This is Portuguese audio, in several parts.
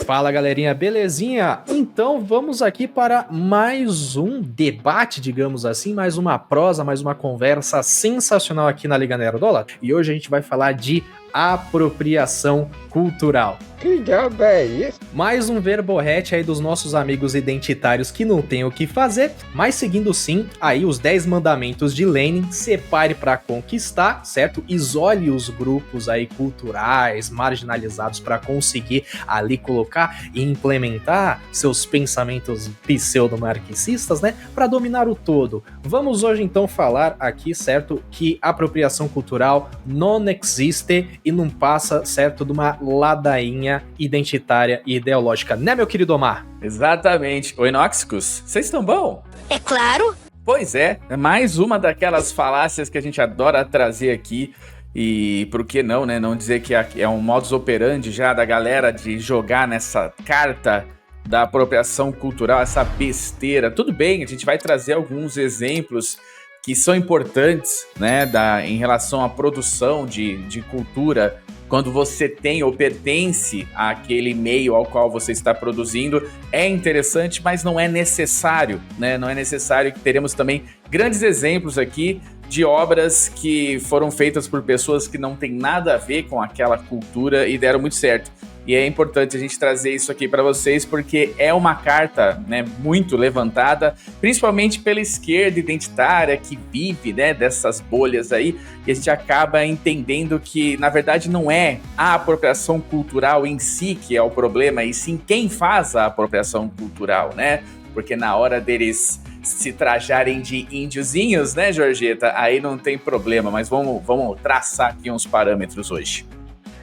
Fala galerinha, belezinha? Então vamos aqui para mais um debate, digamos assim, mais uma prosa, mais uma conversa sensacional aqui na Liga Nerdola. E hoje a gente vai falar de apropriação cultural. Que diabo é isso? Mais um verborrete aí dos nossos amigos identitários que não tem o que fazer, mas seguindo sim aí os 10 mandamentos de Lenin: separe para conquistar, certo? Isole os grupos aí culturais, marginalizados para conseguir ali colocar e implementar seus pensamentos pseudo-marxistas, né? Para dominar o todo. Vamos hoje então falar aqui, certo? Que apropriação cultural não existe e não passa, certo? De uma ladainha identitária e ideológica, né, meu querido Omar? Exatamente. Oi, Noxicus, vocês estão bom? É claro. Pois é mais uma daquelas falácias que a gente adora trazer aqui. E por que não, né? Não dizer que é um modus operandi já da galera de jogar nessa carta da apropriação cultural, essa besteira. Tudo bem, a gente vai trazer alguns exemplos que são importantes, né, em relação à produção de cultura, quando você tem ou pertence àquele meio ao qual você está produzindo. É interessante, mas não é necessário, né? Não é necessário. Teremos também grandes exemplos aqui de obras que foram feitas por pessoas que não têm nada a ver com aquela cultura e deram muito certo. E é importante a gente trazer isso aqui para vocês, porque é uma carta, né, muito levantada, principalmente pela esquerda identitária que vive, né, dessas bolhas aí, e a gente acaba entendendo que, na verdade, não é a apropriação cultural em si que é o problema, e sim quem faz a apropriação cultural, né? Porque na hora deles se trajarem de índiozinhos, né, Georgeta, aí não tem problema, mas vamos traçar aqui uns parâmetros hoje.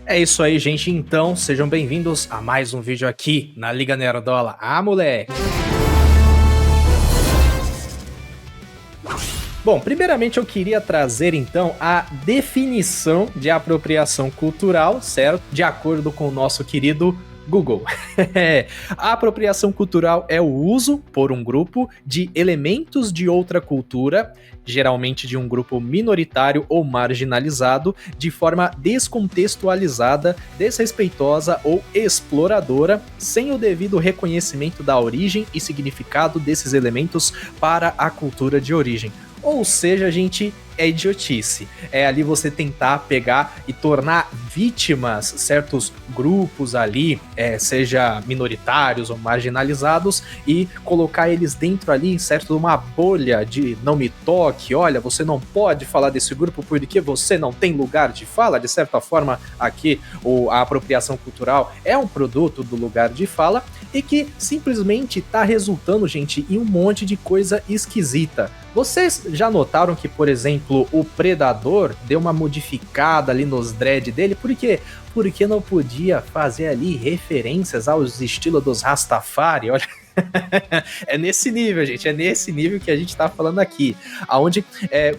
É isso aí, gente. Então, sejam bem-vindos a mais um vídeo aqui na Liga Nerdola. Ah, moleque! Bom, primeiramente eu queria trazer então a definição de apropriação cultural, certo? De acordo com o nosso querido Google. A apropriação cultural é o uso, por um grupo, de elementos de outra cultura, geralmente de um grupo minoritário ou marginalizado, de forma descontextualizada, desrespeitosa ou exploradora, sem o devido reconhecimento da origem e significado desses elementos para a cultura de origem. Ou seja, gente, é idiotice. É ali você tentar pegar e tornar vítimas certos grupos ali, seja minoritários ou marginalizados, e colocar eles dentro ali, certo, de uma bolha de não me toque, olha, você não pode falar desse grupo porque você não tem lugar de fala. De certa forma, aqui a apropriação cultural é um produto do lugar de fala e que simplesmente está resultando, gente, em um monte de coisa esquisita. Vocês já notaram que, por exemplo, o Predador deu uma modificada ali nos dread dele? Por quê? Porque não podia fazer ali referências aos estilos dos Rastafari, olha. É nesse nível, gente, é nesse nível que a gente tá falando aqui, aonde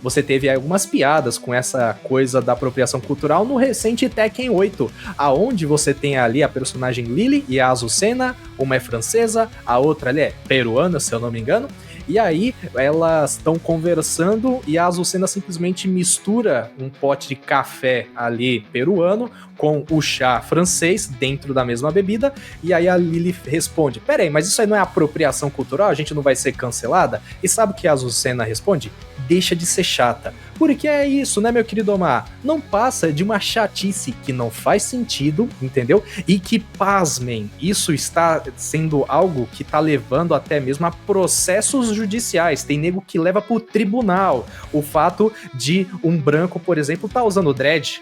você teve algumas piadas com essa coisa da apropriação cultural no recente Tekken 8, aonde você tem ali a personagem Lily e a Azucena, uma é francesa, a outra ali é peruana, se eu não me engano. E aí, elas estão conversando e a Azucena simplesmente mistura um pote de café ali peruano com o chá francês dentro da mesma bebida. E aí a Lily responde: peraí, mas isso aí não é apropriação cultural? A gente não vai ser cancelada? E sabe o que a Azucena responde? Deixa de ser chata. Porque é isso, né, meu querido Omar? Não passa de uma chatice que não faz sentido, entendeu? E que, pasmem, isso está sendo algo que tá levando até mesmo a processos judiciais. Tem nego que leva pro tribunal o fato de um branco, por exemplo, tá usando dread.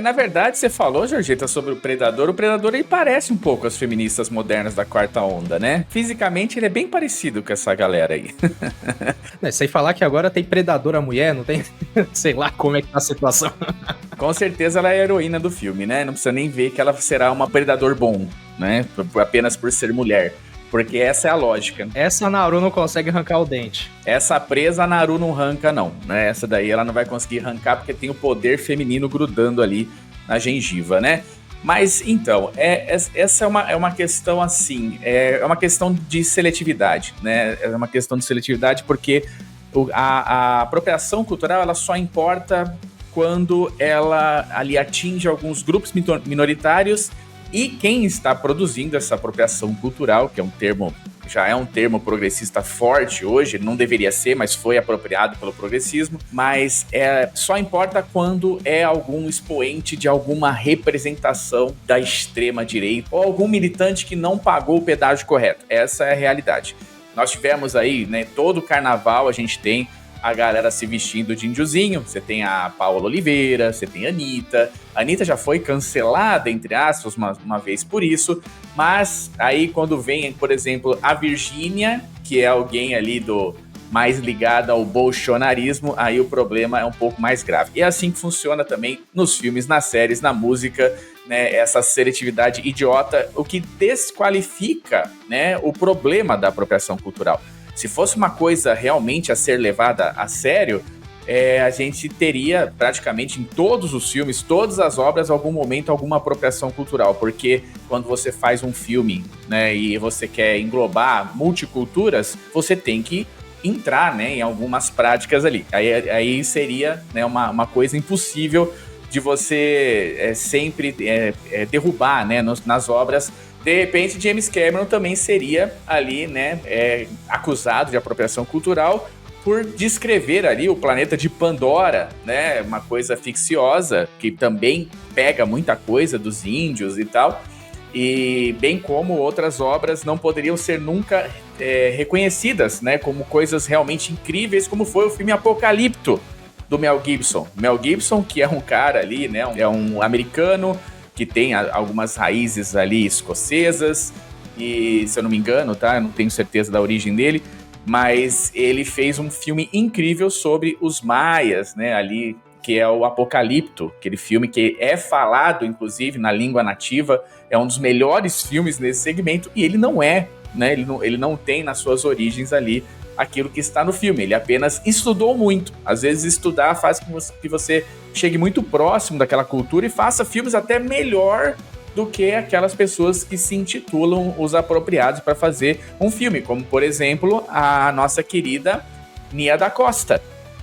Na verdade, você falou, Georgeta, sobre o Predador. O Predador, ele parece um pouco as feministas modernas da quarta onda, né? Fisicamente, ele é bem parecido com essa galera aí. Sem falar que agora tem Predadora mulher, não tem? Sei lá como é que tá a situação. Com certeza ela é a heroína do filme, né? Não precisa nem ver que ela será uma Predador bom, né? Apenas por ser mulher. Porque essa é a lógica. Essa Naru não consegue arrancar o dente. Essa presa a Naru não arranca, não, né? Essa daí ela não vai conseguir arrancar porque tem o poder feminino grudando ali na gengiva, né? Mas, então, essa é uma questão assim, é uma questão de seletividade, né? É uma questão de seletividade porque a apropriação cultural, ela só importa quando ela ali atinge alguns grupos minoritários E quem está produzindo essa apropriação cultural, que é um termo, já é um termo progressista forte hoje, não deveria ser, mas foi apropriado pelo progressismo, mas só importa quando é algum expoente de alguma representação da extrema-direita ou algum militante que não pagou o pedágio correto. Essa é a realidade. Nós tivemos aí, né, todo o carnaval a gente tem a galera se vestindo de índiozinho. Você tem a Paola Oliveira, você tem a Anitta. A Anitta já foi cancelada, entre aspas, uma vez por isso. Mas aí quando vem, por exemplo, a Virgínia, que é alguém ali mais ligada ao bolsonarismo, aí o problema é um pouco mais grave. E é assim que funciona também nos filmes, nas séries, na música, né, essa seletividade idiota, o que desqualifica, né, o problema da apropriação cultural. Se fosse uma coisa realmente a ser levada a sério, a gente teria praticamente em todos os filmes, todas as obras, algum momento, alguma apropriação cultural. Porque quando você faz um filme, né, e você quer englobar multiculturas, você tem que entrar, né, em algumas práticas ali. Aí seria, né, uma coisa impossível de você sempre derrubar, né, nas obras. De repente, James Cameron também seria ali, né, acusado de apropriação cultural por descrever ali o planeta de Pandora, né, uma coisa ficciosa que também pega muita coisa dos índios e tal, e bem como outras obras não poderiam ser nunca reconhecidas, né, como coisas realmente incríveis, como foi o filme Apocalipto, do Mel Gibson. Mel Gibson, que é um cara ali, né, é um americano que tem algumas raízes ali escocesas, e se eu não me engano, tá? Eu não tenho certeza da origem dele, mas ele fez um filme incrível sobre os maias, né? Ali, que é o Apocalipto, aquele filme que é falado, inclusive, na língua nativa, é um dos melhores filmes nesse segmento, e ele não é, né? Ele não tem nas suas origens ali aquilo que está no filme, ele apenas estudou muito. Às vezes estudar faz com que você chegue muito próximo daquela cultura e faça filmes até melhor do que aquelas pessoas que se intitulam os apropriados para fazer um filme, como por exemplo a nossa querida Nia da Costa.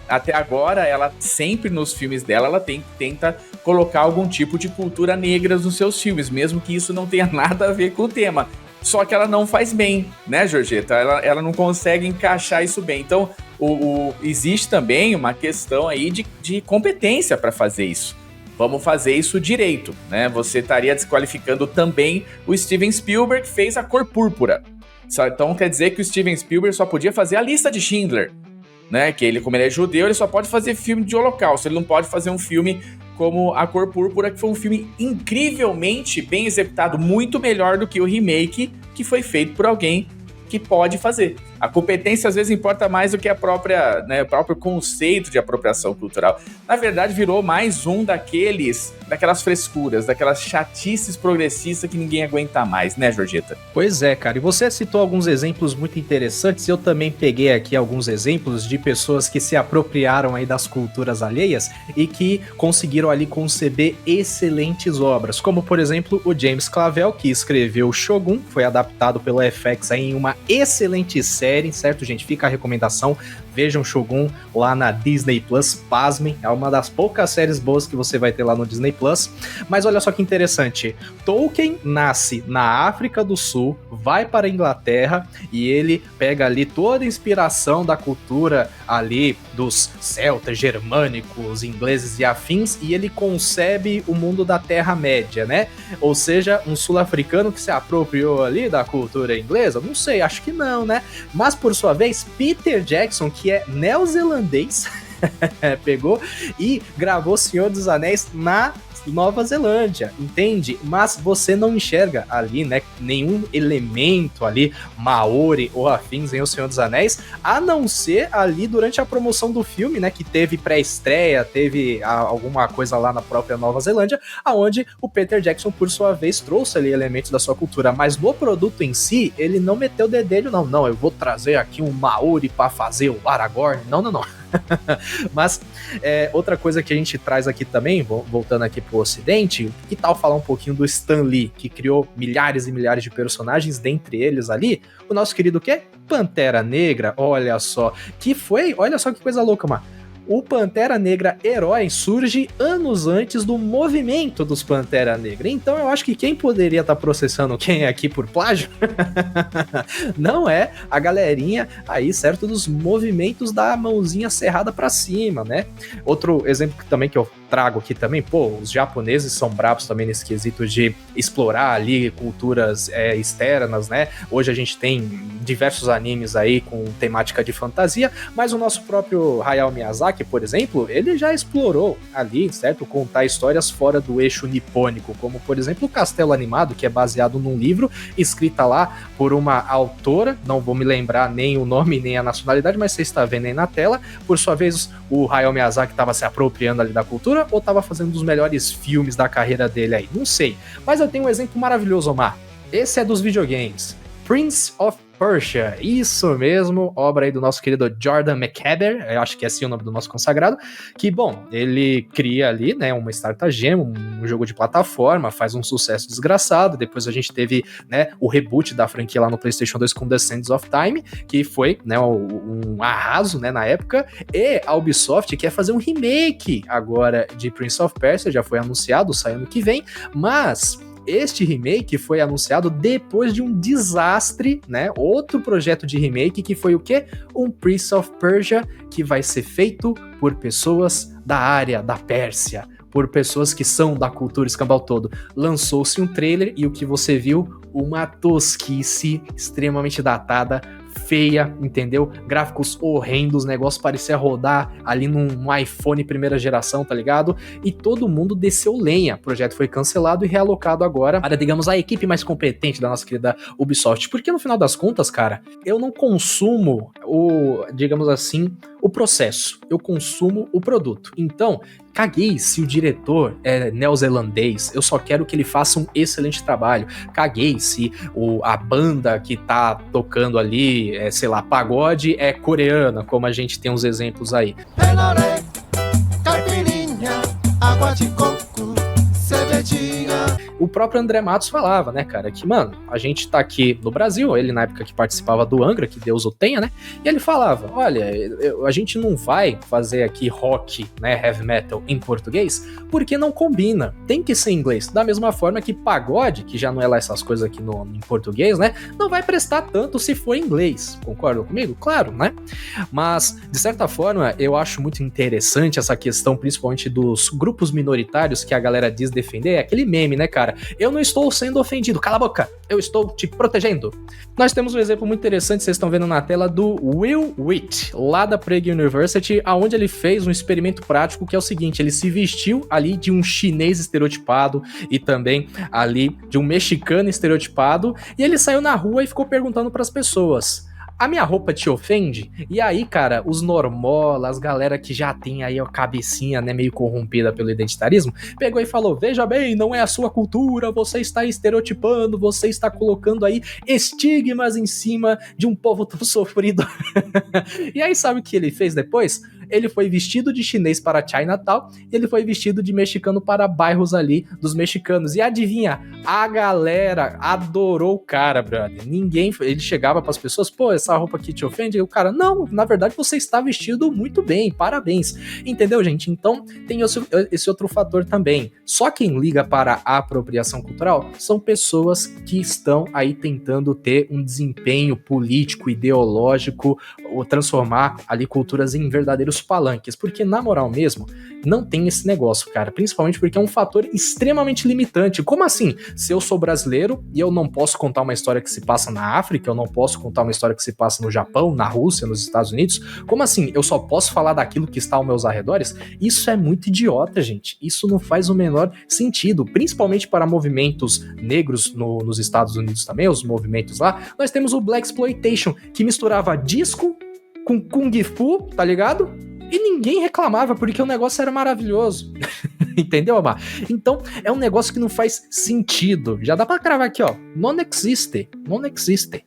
Até agora, ela sempre nos filmes dela, ela tenta colocar algum tipo de cultura negra nos seus filmes, mesmo que isso não tenha nada a ver com o tema. Só que ela não faz bem, né, Georgeta? Ela não consegue encaixar isso bem. Então, existe também uma questão aí de competência para fazer isso. Vamos fazer isso direito, né? Você estaria desqualificando também o Steven Spielberg, que fez A Cor Púrpura. Então, quer dizer que o Steven Spielberg só podia fazer A Lista de Schindler, né? Que como ele é judeu, ele só pode fazer filme de holocausto. Ele não pode fazer um filme como A Cor Púrpura, que foi um filme incrivelmente bem executado, muito melhor do que o remake que foi feito por alguém que pode fazer. A competência às vezes importa mais do que o próprio conceito de apropriação cultural. Na verdade, virou mais um daquelas frescuras, daquelas chatices progressistas que ninguém aguenta mais, né, Georgeta? Pois é, cara. E você citou alguns exemplos muito interessantes. Eu também peguei aqui alguns exemplos de pessoas que se apropriaram aí das culturas alheias e que conseguiram ali conceber excelentes obras, como por exemplo o James Clavell, que escreveu Shogun, foi adaptado pelo FX aí em uma excelente série, certo, gente? Fica a recomendação, vejam Shogun lá na Disney Plus, pasmem, é uma das poucas séries boas que você vai ter lá no Disney Plus. Mas olha só que interessante, Tolkien nasce na África do Sul, vai para a Inglaterra e ele pega ali toda a inspiração da cultura ali dos celtas, germânicos, ingleses e afins, e ele concebe o mundo da Terra-média, né? Ou seja, um sul-africano que se apropriou ali da cultura inglesa? Não sei, acho que não, né? Mas, por sua vez, Peter Jackson, que é neozelandês, pegou e gravou Senhor dos Anéis na Nova Zelândia, entende? Mas você não enxerga ali, né, nenhum elemento ali maori ou afins em O Senhor dos Anéis, a não ser ali durante a promoção do filme, né, que teve pré-estreia, teve alguma coisa lá na própria Nova Zelândia, aonde o Peter Jackson, por sua vez, trouxe ali elementos da sua cultura, mas no produto em si, ele não meteu o dedelho, não, eu vou trazer aqui um maori pra fazer o Aragorn, não. Mas outra coisa que a gente traz aqui também, voltando aqui pro ocidente, que tal falar um pouquinho do Stan Lee, que criou milhares e milhares de personagens, dentre eles ali, o nosso querido Pantera Negra, olha só que coisa louca, mano. o Pantera Negra herói surge anos antes do movimento dos Pantera Negra. Então eu acho que quem poderia estar processando quem aqui por plágio não é a galerinha aí, certo, dos movimentos da mãozinha cerrada pra cima, né? Outro exemplo também que eu trago aqui também, pô, os japoneses são bravos também nesse quesito de explorar ali culturas externas, né? Hoje a gente tem diversos animes aí com temática de fantasia, mas o nosso próprio Hayao Miyazaki, por exemplo, ele já explorou ali, certo? Contar histórias fora do eixo nipônico, como por exemplo o Castelo Animado, que é baseado num livro escrita lá por uma autora, não vou me lembrar nem o nome nem a nacionalidade, mas você está vendo aí na tela. Por sua vez, o Hayao Miyazaki estava se apropriando ali da cultura ou estava fazendo um dos melhores filmes da carreira dele aí? Não sei. Mas eu tenho um exemplo maravilhoso, Omar. Esse é dos videogames. Prince of Persia, isso mesmo, obra aí do nosso querido Jordan McCaber, eu acho que é assim o nome do nosso consagrado, que, bom, ele cria ali, né, uma stratagema, um jogo de plataforma, faz um sucesso desgraçado, depois a gente teve, né, o reboot da franquia lá no PlayStation 2 com The Sands of Time, que foi, né, um arraso, né, na época, e a Ubisoft quer fazer um remake agora de Prince of Persia, já foi anunciado, sai ano que vem, mas este remake foi anunciado depois de um desastre, né? Outro projeto de remake que foi o quê? Um Prince of Persia que vai ser feito por pessoas da área da Pérsia, por pessoas que são da cultura escambau todo. Lançou-se um trailer e o que você viu? Uma tosquice extremamente datada, feia, entendeu? Gráficos horrendos, negócio parecia rodar ali num iPhone primeira geração, tá ligado? E todo mundo desceu lenha. O projeto foi cancelado e realocado agora para, digamos, a equipe mais competente da nossa querida Ubisoft. Porque no final das contas, cara, eu não consumo digamos assim, o processo. Eu consumo o produto. Então, caguei se o diretor é neozelandês, eu só quero que ele faça um excelente trabalho. Caguei se a banda que tá tocando ali, sei lá, pagode é coreana, como a gente tem uns exemplos aí. Penoré, caipirinha, água de coco, cervejinha. O próprio André Matos falava, né, cara, que, mano, a gente tá aqui no Brasil, ele na época que participava do Angra, que Deus o tenha, né, e ele falava, olha, a gente não vai fazer aqui rock, né, heavy metal em português, porque não combina, tem que ser em inglês, da mesma forma que pagode, que já não é lá essas coisas aqui em português, né, não vai prestar tanto se for em inglês, concordam comigo? Claro, né, mas, de certa forma, eu acho muito interessante essa questão, principalmente dos grupos minoritários que a galera diz defender, é aquele meme, né, cara, eu não estou sendo ofendido, cala a boca, eu estou te protegendo. Nós temos um exemplo muito interessante, vocês estão vendo na tela, do Will Wheat, lá da Prague University, onde ele fez um experimento prático que é o seguinte, ele se vestiu ali de um chinês estereotipado e também ali de um mexicano estereotipado, e ele saiu na rua e ficou perguntando para as pessoas: a minha roupa te ofende? E aí, cara, os normolas, galera que já tem aí a cabecinha, né, meio corrompida pelo identitarismo, pegou e falou, veja bem, não é a sua cultura, você está estereotipando, você está colocando aí estigmas em cima de um povo tão sofrido. E aí, sabe o que ele fez depois? Ele foi vestido de chinês para Chinatown e ele foi vestido de mexicano para bairros ali dos mexicanos. E adivinha? A galera adorou o cara, brother. Ele chegava para as pessoas, pô, essa roupa aqui te ofende? E o cara, não, na verdade você está vestido muito bem, parabéns. Entendeu, gente? Então tem esse outro fator também. Só quem liga para a apropriação cultural são pessoas que estão aí tentando ter um desempenho político, ideológico, ou transformar ali culturas em verdadeiros palanques, porque na moral mesmo, não tem esse negócio, cara, principalmente porque é um fator extremamente limitante. Como assim? Se eu sou brasileiro e eu não posso contar uma história que se passa na África, eu não posso contar uma história que se passa no Japão, na Rússia, nos Estados Unidos, como assim? Eu só posso falar daquilo que está aos meus arredores? Isso é muito idiota, gente. Isso não faz o menor sentido, principalmente para movimentos negros nos Estados Unidos também, os movimentos lá. Nós temos o Blaxploitation, que misturava disco com Kung Fu, tá ligado? E ninguém reclamava, porque o negócio era maravilhoso. Entendeu, Amar? Então, é um negócio que não faz sentido. Já dá pra cravar aqui, ó. Non existe. Non existe.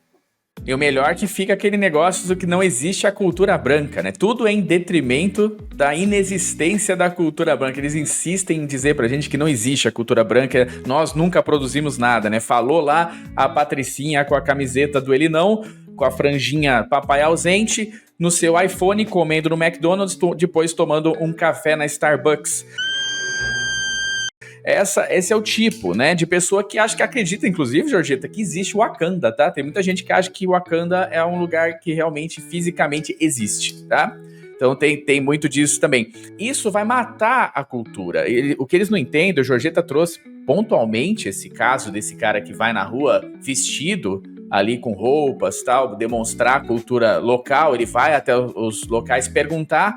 E o melhor que fica aquele negócio do que não existe a cultura branca, né? Tudo é em detrimento da inexistência da cultura branca. Eles insistem em dizer pra gente que não existe a cultura branca, nós nunca produzimos nada, né? Falou lá a Patricinha com a camiseta do Ele Não, com a franjinha papai ausente, no seu iPhone, comendo no McDonald's, depois tomando um café na Starbucks. Esse é o tipo, né, de pessoa que acha que acredita, inclusive, Georgeta, que existe o Wakanda, tá? Tem muita gente que acha que o Wakanda é um lugar que realmente, fisicamente existe, tá? Então tem muito disso também. Isso vai matar a cultura. O que eles não entendem, o Georgeta trouxe pontualmente esse caso desse cara que vai na rua vestido ali com roupas, tal, demonstrar a cultura local, ele vai até os locais perguntar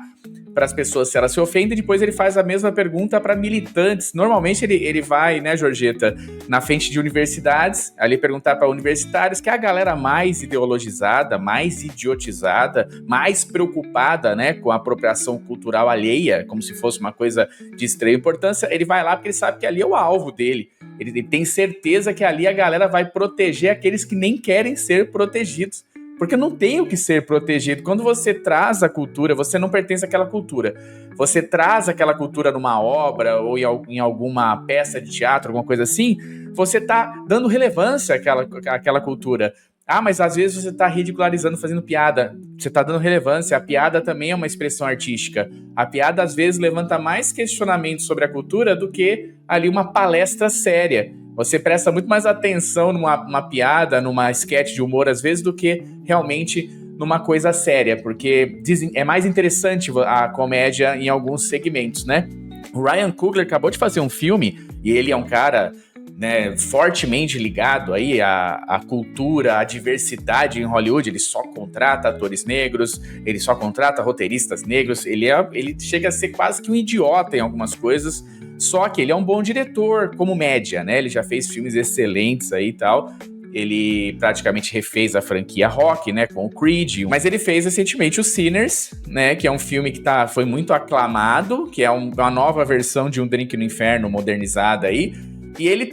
para as pessoas se elas se ofendem, depois ele faz a mesma pergunta para militantes. Normalmente ele vai, né, Georgeta, na frente de universidades, ali perguntar para universitários, que é a galera mais ideologizada, mais idiotizada, mais preocupada, né, com a apropriação cultural alheia, como se fosse uma coisa de extrema importância. Ele vai lá porque ele sabe que ali é o alvo dele. Ele tem certeza que ali a galera vai proteger aqueles que nem querem ser protegidos. Porque não tem o que ser protegido. Quando você traz a cultura, você não pertence àquela cultura. Você traz aquela cultura numa obra ou em alguma peça de teatro, alguma coisa assim, você está dando relevância àquela cultura. Ah, mas às vezes você está ridicularizando, fazendo piada. Você está dando relevância. A piada também é uma expressão artística. A piada, às vezes, levanta mais questionamentos sobre a cultura do que ali uma palestra séria. Você presta muito mais atenção numa piada, numa sketch de humor, às vezes, do que realmente numa coisa séria, porque é mais interessante a comédia em alguns segmentos, né? O Ryan Coogler acabou de fazer um filme, e ele é um cara, né, fortemente ligado aí à cultura, à diversidade em Hollywood. Ele só contrata atores negros, ele só contrata roteiristas negros, ele chega a ser quase que um idiota em algumas coisas. Só que ele é um bom diretor, como média, né? Ele já fez filmes excelentes aí e tal. Ele praticamente refez a franquia Rock, né? Com o Creed. Mas ele fez recentemente o Sinners, né? Que é um filme que foi muito aclamado, que é uma nova versão de Um Drink no Inferno modernizada aí. E ele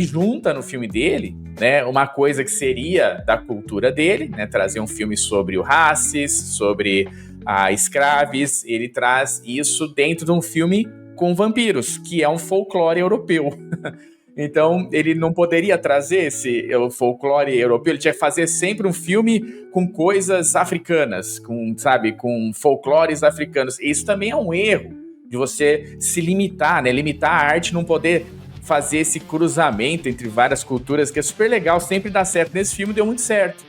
junta no filme dele, né? Uma coisa que seria da cultura dele, né? Trazer um filme sobre o racis, sobre a escraves. Ele traz isso dentro de um filme com vampiros, que é um folclore europeu. Então, ele não poderia trazer o folclore europeu, ele tinha que fazer sempre um filme com coisas africanas, com folclores africanos. E isso também é um erro, de você se limitar, né? Limitar a arte, não poder fazer esse cruzamento entre várias culturas, que é super legal, sempre dá certo. Nesse filme deu muito certo,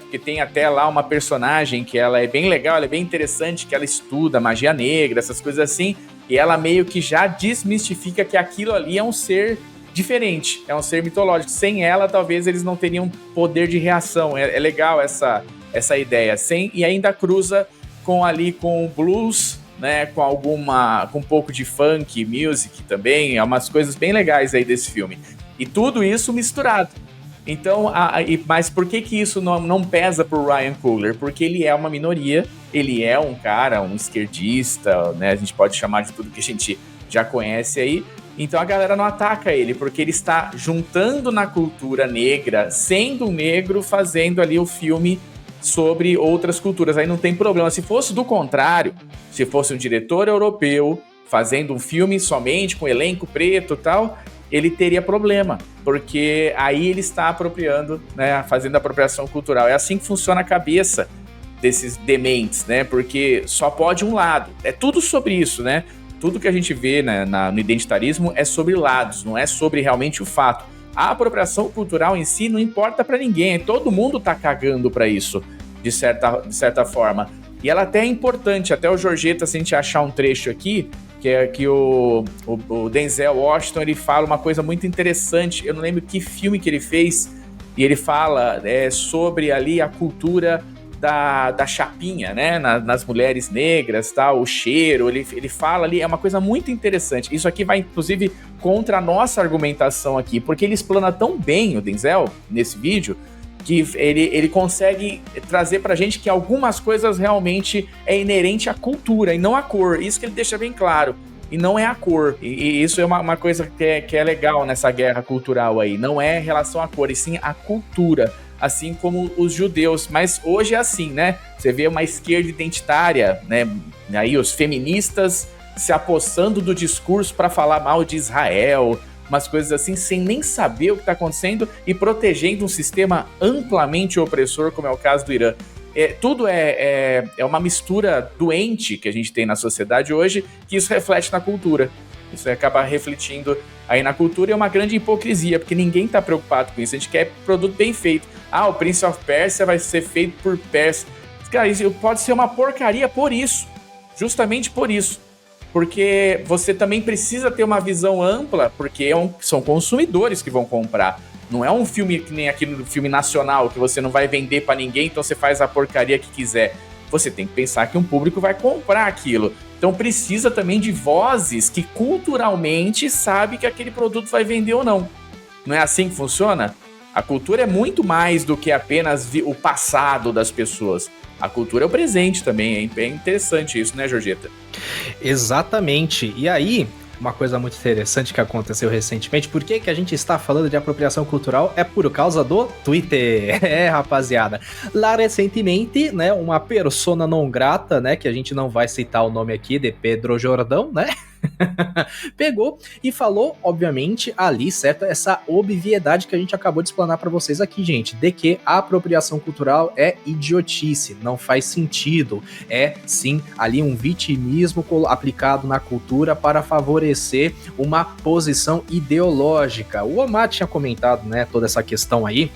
porque tem até lá uma personagem que ela é bem legal, ela é bem interessante, que ela estuda magia negra, essas coisas assim, e ela meio que já desmistifica que aquilo ali é um ser diferente, é um ser mitológico. Sem ela, talvez eles não teriam poder de reação. É legal essa ideia. E ainda cruza com o blues, né, com um pouco de funk, music também, é umas coisas bem legais aí desse filme. E tudo isso misturado. Então, mas por que isso não pesa pro Ryan Coogler? Porque ele é uma minoria, ele é um cara, um esquerdista, né? A gente pode chamar de tudo que a gente já conhece aí. Então a galera não ataca ele, porque ele está juntando na cultura negra, sendo negro, fazendo ali o filme sobre outras culturas. Aí não tem problema. Se fosse do contrário, se fosse um diretor europeu fazendo um filme somente com elenco preto e tal, ele teria problema, porque aí ele está apropriando, né, fazendo apropriação cultural. É assim que funciona a cabeça desses dementes, né, porque só pode um lado. É tudo sobre isso, né? Tudo que a gente vê, né, no identitarismo é sobre lados, não é sobre realmente o fato. A apropriação cultural em si não importa para ninguém, todo mundo tá cagando para isso, de certa forma. E ela até é importante, até o Georgeta, se a gente achar um trecho aqui, que é que o Denzel Washington, ele fala uma coisa muito interessante, eu não lembro que filme que ele fez, e ele fala sobre ali a cultura da chapinha, né, nas mulheres negras, tal, o cheiro, ele fala ali, é uma coisa muito interessante. Isso aqui vai, inclusive, contra a nossa argumentação aqui, porque ele explana tão bem o Denzel, nesse vídeo, que ele consegue trazer pra gente que algumas coisas realmente é inerente à cultura e não à cor. Isso que ele deixa bem claro. E não é a cor. E isso é uma coisa que é legal nessa guerra cultural aí. Não é em relação à cor, e sim à cultura. Assim como os judeus. Mas hoje é assim, né? Você vê uma esquerda identitária, né? Aí os feministas se apossando do discurso para falar mal de Israel, umas coisas assim, sem nem saber o que está acontecendo e protegendo um sistema amplamente opressor, como é o caso do Irã. Tudo é uma mistura doente que a gente tem na sociedade hoje, que isso reflete na cultura. Isso acaba refletindo aí na cultura e é uma grande hipocrisia, porque ninguém está preocupado com isso. A gente quer produto bem feito. O Prince of Persia vai ser feito por Persia. Cara, isso pode ser uma porcaria por isso. Justamente por isso. Porque você também precisa ter uma visão ampla, porque são consumidores que vão comprar. Não é um filme que nem aqui no filme nacional, que você não vai vender pra ninguém, então você faz a porcaria que quiser. Você tem que pensar que um público vai comprar aquilo. Então precisa também de vozes que culturalmente sabe que aquele produto vai vender ou não. Não é assim que funciona? A cultura é muito mais do que apenas o passado das pessoas. A cultura é o presente também. É interessante isso, né, Jorgeta? Exatamente. E aí, uma coisa muito interessante que aconteceu recentemente, por que a gente está falando de apropriação cultural? É por causa do Twitter. Rapaziada. Lá recentemente, né, uma persona não grata, né, que a gente não vai citar o nome aqui, de Pedro Jordão, né? Pegou e falou, obviamente, ali, certo? Essa obviedade que a gente acabou de explanar pra vocês aqui, gente, de que a apropriação cultural é idiotice, não faz sentido. É, sim, ali um vitimismo aplicado na cultura para favorecer uma posição ideológica. O Omar tinha comentado, né, toda essa questão aí,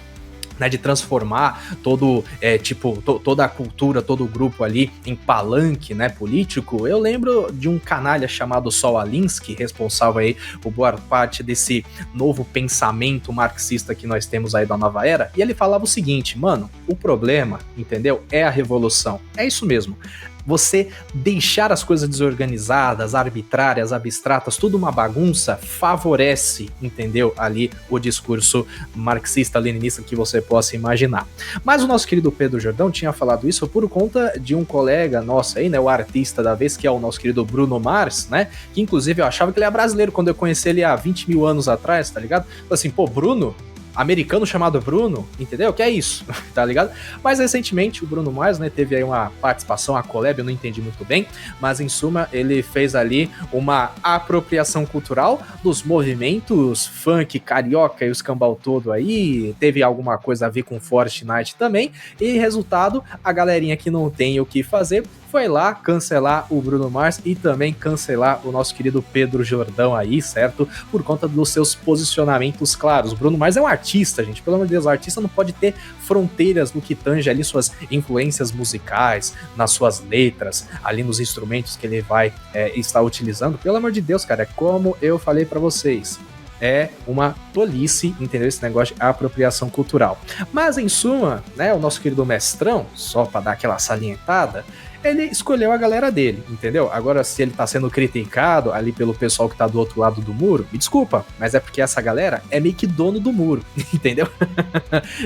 né, de transformar toda a cultura, todo o grupo ali em palanque, né, político. Eu lembro de um canalha chamado Saul Alinsky, responsável aí por boa parte desse novo pensamento marxista que nós temos aí da nova era, e ele falava o seguinte, mano, o problema, entendeu, é a revolução. É isso mesmo. Você deixar as coisas desorganizadas, arbitrárias, abstratas, tudo uma bagunça, favorece, entendeu? Ali o discurso marxista-leninista que você possa imaginar. Mas o nosso querido Pedro Jordão tinha falado isso por conta de um colega nosso aí, né? O artista da vez, que é o nosso querido Bruno Mars, né? Que inclusive eu achava que ele era brasileiro quando eu conheci ele há 20 mil anos atrás, tá ligado? Falei assim, pô, Bruno? Americano chamado Bruno, entendeu? Que é isso, tá ligado? Mas recentemente o Bruno Mars, né, teve aí uma participação, a collab, eu não entendi muito bem, mas em suma ele fez ali uma apropriação cultural dos movimentos funk, carioca e o escambau todo aí, teve alguma coisa a ver com Fortnite também, e resultado, a galerinha que não tem o que fazer foi lá cancelar o Bruno Mars e também cancelar o nosso querido Pedro Jordão aí, certo? Por conta dos seus posicionamentos claros. O Bruno Mars é um artista, gente, pelo amor de Deus, o artista não pode ter fronteiras no que tange ali suas influências musicais, nas suas letras, ali nos instrumentos que ele vai estar utilizando. Pelo amor de Deus, cara, é como eu falei pra vocês. É uma tolice, entendeu? Esse negócio de apropriação cultural. Mas, em suma, né, o nosso querido mestrão, só pra dar aquela salientada, ele escolheu a galera dele, entendeu? Agora, se ele tá sendo criticado ali pelo pessoal que tá do outro lado do muro, me desculpa, mas é porque essa galera é meio que dono do muro, entendeu?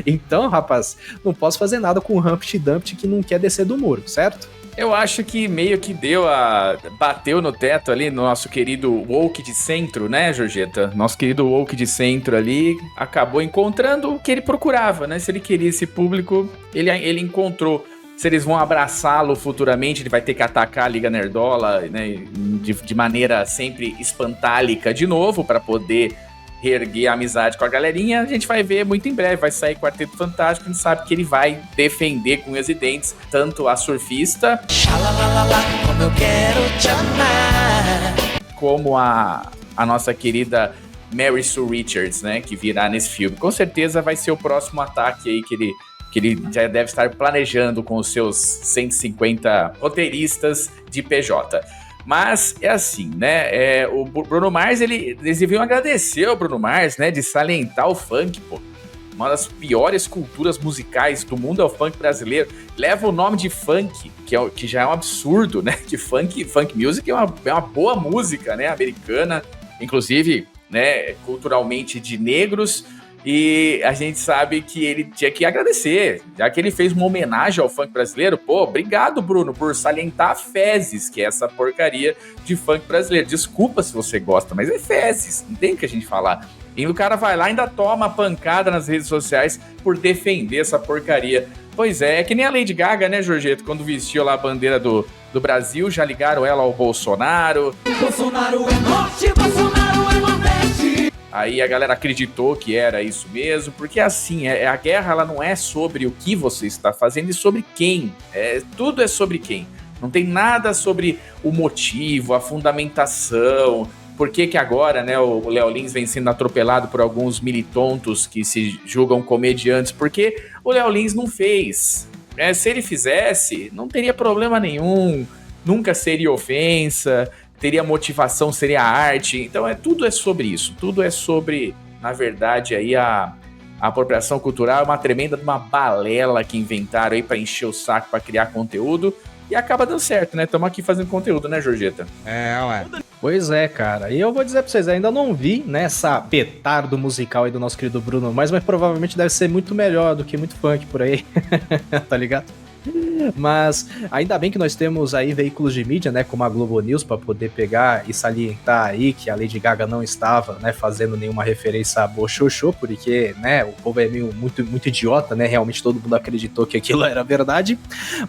Então, rapaz, não posso fazer nada com o Humpty Dumpty que não quer descer do muro, certo? Eu acho que meio que bateu no teto ali no nosso querido woke de centro, né, Jorgeta? Nosso querido woke de centro ali acabou encontrando o que ele procurava, né? Se ele queria esse público, ele encontrou. Se eles vão abraçá-lo futuramente, ele vai ter que atacar a Liga Nerdola, né, de maneira sempre espantálica de novo, para poder reerguer a amizade com a galerinha. A gente vai ver muito em breve, vai sair Quarteto Fantástico, a gente sabe que ele vai defender com unhas e dentes tanto a surfista como eu quero te amar, como a nossa querida Mary Sue Richards, né, que virá nesse filme. Com certeza vai ser o próximo ataque aí que ele já deve estar planejando com os seus 150 roteiristas de PJ. Mas é assim, né? O Bruno Mars, eles deviam agradecer ao Bruno Mars, né? De salientar o funk, pô. Uma das piores culturas musicais do mundo é o funk brasileiro. Leva o nome de funk, que já é um absurdo, né? Que funk music é uma boa música, né? Americana, inclusive, né? Culturalmente de negros. E a gente sabe que ele tinha que agradecer, já que ele fez uma homenagem ao funk brasileiro. Pô, obrigado, Bruno, por salientar Fezes, que é essa porcaria de funk brasileiro. Desculpa se você gosta, mas é Fezes, não tem o que a gente falar. E o cara vai lá e ainda toma pancada nas redes sociais por defender essa porcaria. Pois é que nem a Lady Gaga, né, Jorgeto? Quando vestiu lá a bandeira do Brasil, já ligaram ela ao Bolsonaro. Bolsonaro é norte, Bolsonaro é nordeste. Aí a galera acreditou que era isso mesmo, porque assim, a guerra ela não é sobre o que você está fazendo e sobre quem. Tudo é sobre quem. Não tem nada sobre o motivo, a fundamentação, por que agora, né, o Léo Lins vem sendo atropelado por alguns militontos que se julgam comediantes, porque o Léo Lins não fez. Se ele fizesse, não teria problema nenhum, nunca seria ofensa, teria motivação, seria arte. Então tudo é sobre isso, tudo é sobre, na verdade, aí a apropriação cultural é uma tremenda de uma balela que inventaram aí pra encher o saco, pra criar conteúdo, e acaba dando certo, né? Estamos aqui fazendo conteúdo, né, Jorgeta? Ué. Pois é, cara. E eu vou dizer pra vocês, ainda não vi, né, essa petardo musical aí do nosso querido Bruno, mas provavelmente deve ser muito melhor do que muito funk por aí, tá ligado? Mas ainda bem que nós temos aí veículos de mídia, né, como a Globo News, para poder pegar e salientar aí que a Lady Gaga não estava, né, fazendo nenhuma referência a Bochochô, porque, né, o povo é meio muito idiota, né, realmente todo mundo acreditou que aquilo era verdade,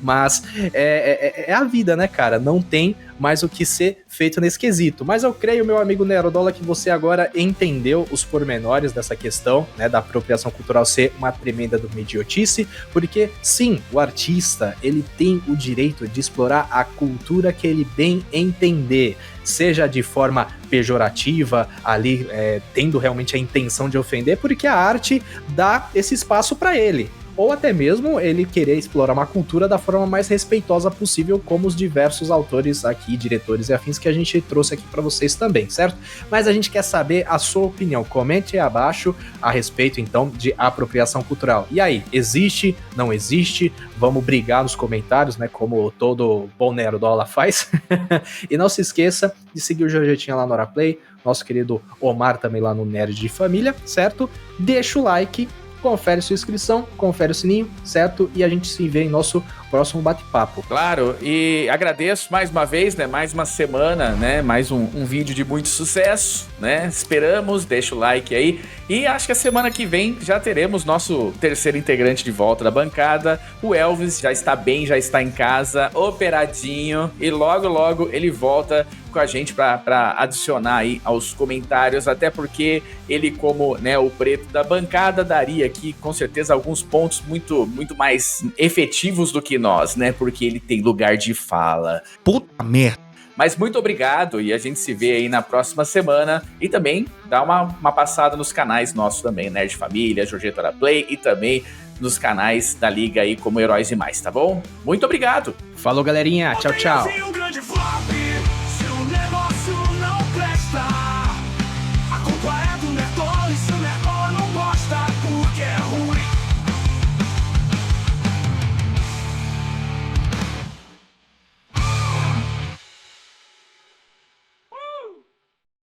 mas é a vida, né, cara, não tem mais o que ser feito nesse quesito. Mas eu creio, meu amigo Nerodola, que você agora entendeu os pormenores dessa questão, né, da apropriação cultural ser uma tremenda de uma idiotice, porque sim, o artista, ele tem o direito de explorar a cultura que ele bem entender, seja de forma pejorativa, ali tendo realmente a intenção de ofender, porque a arte dá esse espaço para ele. Ou até mesmo ele querer explorar uma cultura da forma mais respeitosa possível, como os diversos autores aqui, diretores e afins que a gente trouxe aqui para vocês também, certo? Mas a gente quer saber a sua opinião. Comente aí abaixo a respeito, então, de apropriação cultural. E aí, existe? Não existe? Vamos brigar nos comentários, né? Como todo bom Nerodola faz. E não se esqueça de seguir o Jorgetinha lá no Oraplay, nosso querido Omar também lá no Nerd de Família, certo? Deixa o like, confere sua inscrição, confere o sininho, certo? E a gente se vê em nosso próximo bate-papo. Claro, e agradeço mais uma vez, né? Mais uma semana, né? Mais um vídeo de muito sucesso, né? Esperamos, deixa o like aí. E acho que a semana que vem já teremos nosso terceiro integrante de volta da bancada. O Elvis já está bem, já está em casa, operadinho. E logo ele volta com a gente para adicionar aí aos comentários, até porque ele, como, né, o preto da bancada, daria aqui com certeza alguns pontos muito mais efetivos do que nós, né, porque ele tem lugar de fala. Puta merda. Mas muito obrigado e a gente se vê aí na próxima semana e também dá uma passada nos canais nossos também, Nerd Família, Jorgeta da Play e também nos canais da Liga aí como Heróis e Mais, tá bom? Muito obrigado! Falou, galerinha! Tchau, tchau!